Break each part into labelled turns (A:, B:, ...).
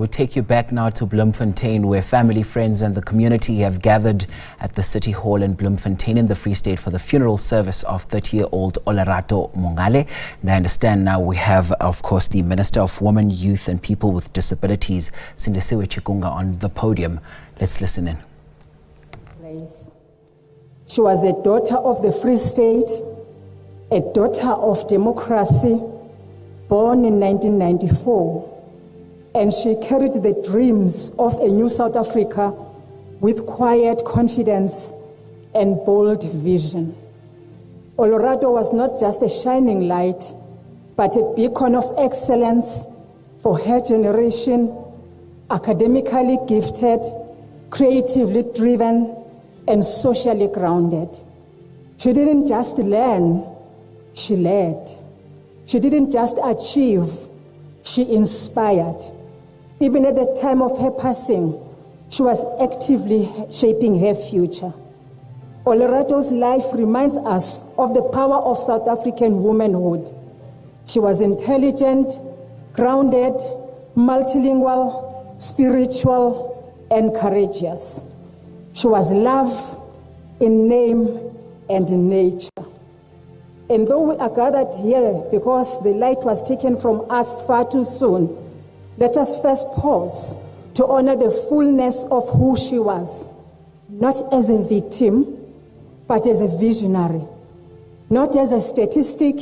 A: we take you back now to Bloemfontein, where family, friends and the community have gathered at the City Hall in Bloemfontein in the Free State for the funeral service of 30-year-old Olorato Mongale. And I understand now we have, of course, the Minister of Women, Youth and People with Disabilities, Sindisiwe Chikunga, on the podium. Let's listen in.
B: She was a daughter of the Free State, a daughter of democracy, born in 1994. And she carried the dreams of a new South Africa with quiet confidence and bold vision. Olorato was not just a shining light, but a beacon of excellence for her generation, academically gifted, creatively driven, and socially grounded. She didn't just learn, she led. She didn't just achieve, she inspired. Even at the time of her passing, she was actively shaping her future. Olorato's life reminds us of the power of South African womanhood. She was intelligent, grounded, multilingual, spiritual, and courageous. She was love in name and in nature. And though we are gathered here because the light was taken from us far too soon, let us first pause to honor the fullness of who she was, not as a victim, but as a visionary, not as a statistic,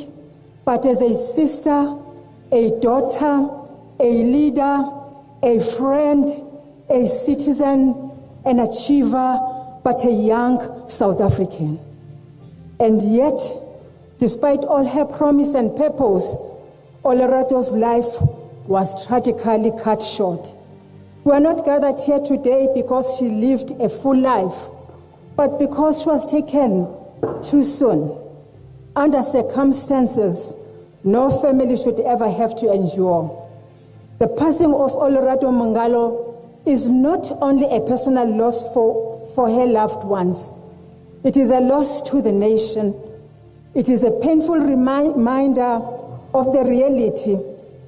B: but as a sister, a daughter, a leader, a friend, a citizen, an achiever, but a young South African. And yet, despite all her promise and purpose, Olorato's life was tragically cut short. We are not gathered here today because she lived a full life, but because she was taken too soon, under circumstances no family should ever have to endure. The passing of Olorato Mongale is not only a personal loss for her loved ones, it is a loss to the nation. It is a painful reminder of the reality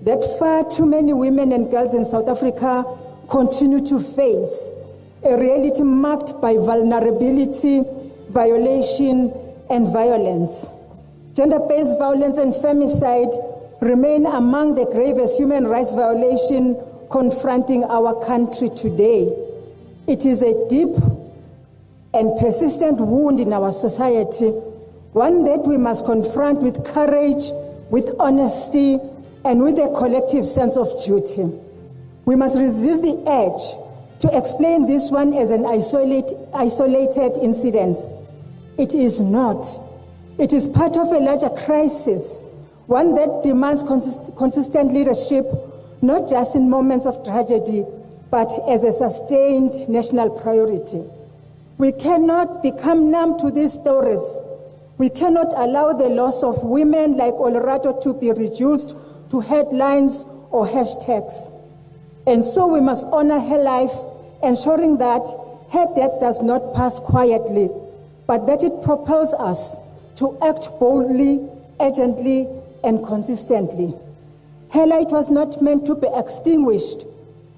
B: that far too many women and girls in South Africa continue to face, a reality marked by vulnerability, violation, and violence. Gender-based violence and femicide remain among the gravest human rights violations confronting our country today. It is a deep and persistent wound in our society, one that we must confront with courage, with honesty, and with a collective sense of duty. We must resist the urge to explain this one as an isolated incident. It is not. It is part of a larger crisis, one that demands consistent leadership, not just in moments of tragedy, but as a sustained national priority. We cannot become numb to these stories. We cannot allow the loss of women like Olorato to be reduced to headlines or hashtags. And so we must honor her life, ensuring that her death does not pass quietly, but that it propels us to act boldly, urgently, and consistently. Her light was not meant to be extinguished,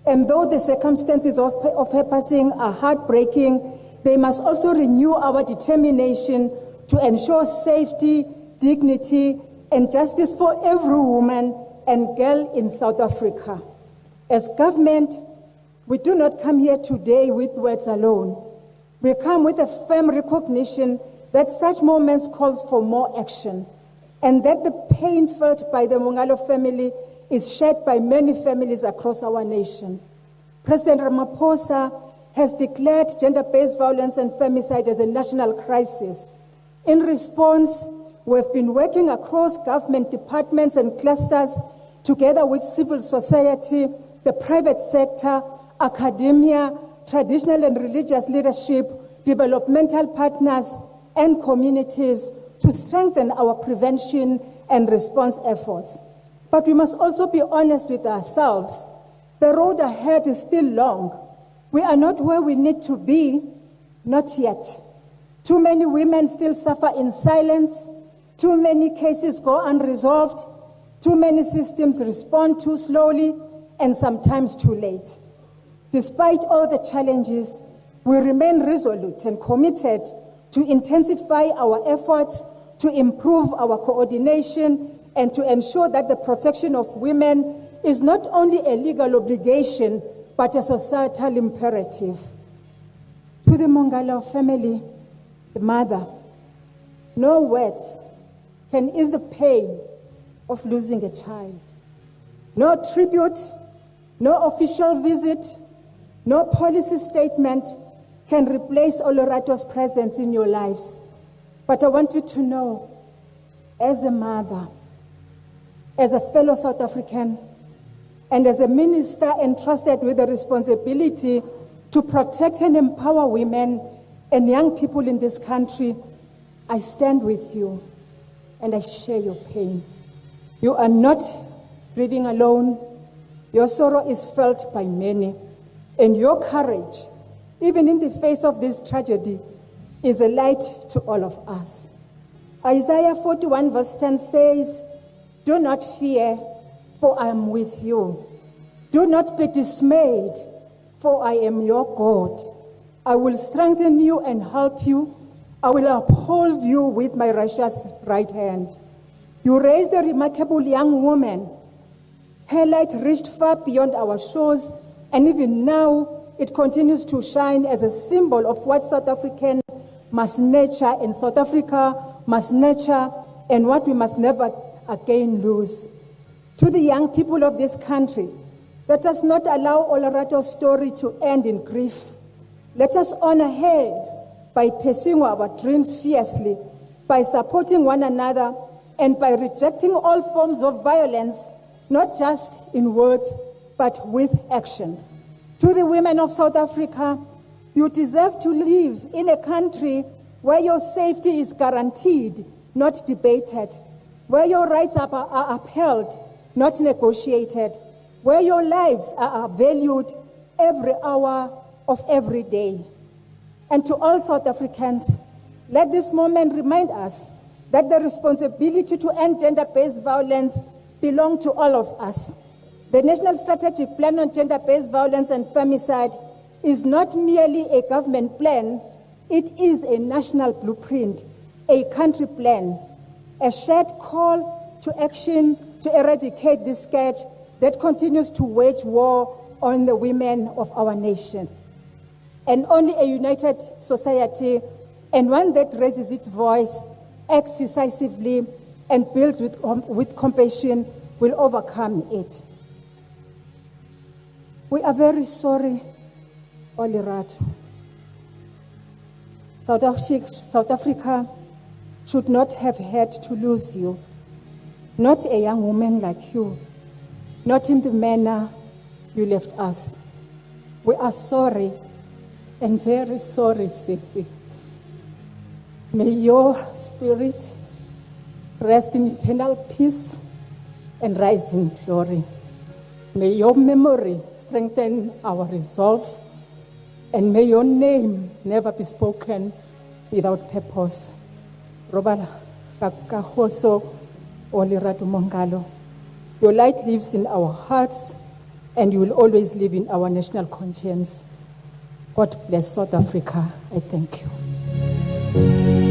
B: and though the circumstances of her passing are heartbreaking, they must also renew our determination to ensure safety, dignity, and justice for every woman and girl in South Africa. As government, we do not come here today with words alone. We come with a firm recognition that such moments calls for more action, and that the pain felt by the Mongale family is shared by many families across our nation. President Ramaphosa has declared gender-based violence and femicide as a national crisis. In response, we have been working across government departments and clusters together with civil society, the private sector, academia, traditional and religious leadership, developmental partners, and communities to strengthen our prevention and response efforts. But we must also be honest with ourselves. The road ahead is still long. We are not where we need to be, not yet. Too many women still suffer in silence. Too many cases go unresolved. Too many systems respond too slowly. and sometimes too late. Despite all the challenges, we remain resolute and committed to intensify our efforts to improve our coordination and to ensure that the protection of women is not only a legal obligation, but a societal imperative. To the Mongale family, the mother, no words can ease the pain of losing a child. No tribute, no official visit, no policy statement can replace Olorato's presence in your lives. But I want you to know, as a mother, as a fellow South African, and as a minister entrusted with the responsibility to protect and empower women and young people in this country, I stand with you and I share your pain. You are not grieving alone. Your sorrow is felt by many, and your courage, even in the face of this tragedy, is a light to all of us. Isaiah 41 verse 10 says, "Do not fear, for I am with you. Do not be dismayed, for I am your God. I will strengthen you and help you. I will uphold you with my righteous right hand." You raised a remarkable young woman. Her light reached far beyond our shores, and even now it continues to shine as a symbol of what South African must nurture and South Africa must nurture, and what we must never again lose. To the young people of this country, let us not allow Olorato's story to end in grief. Let us honor her by pursuing our dreams fiercely, by supporting one another, and by rejecting all forms of violence, not just in words, but with action. To the women of South Africa, you deserve to live in a country where your safety is guaranteed, not debated, where your rights are upheld, not negotiated, where your lives are valued every hour of every day. And to all South Africans, let this moment remind us that the responsibility to end gender-based violence belongs to all of us. The National Strategic Plan on Gender-Based Violence and Femicide is not merely a government plan, it is a national blueprint, a country plan, a shared call to action to eradicate this scourge that continues to wage war on the women of our nation. And only a united society, and one that raises its voice, acts decisively, and builds with compassion, will overcome it. We are very sorry, Olorato. South Africa should not have had to lose you. Not a young woman like you. Not in the manner you left us. We are sorry, and very sorry, Sisi. May your spirit rest in eternal peace and rise in glory. May your memory strengthen our resolve, and may your name never be spoken without purpose. Robala Kakahoso Olorato Mongale. Your light lives in our hearts, and you will always live in our national conscience. God bless South Africa. I thank you.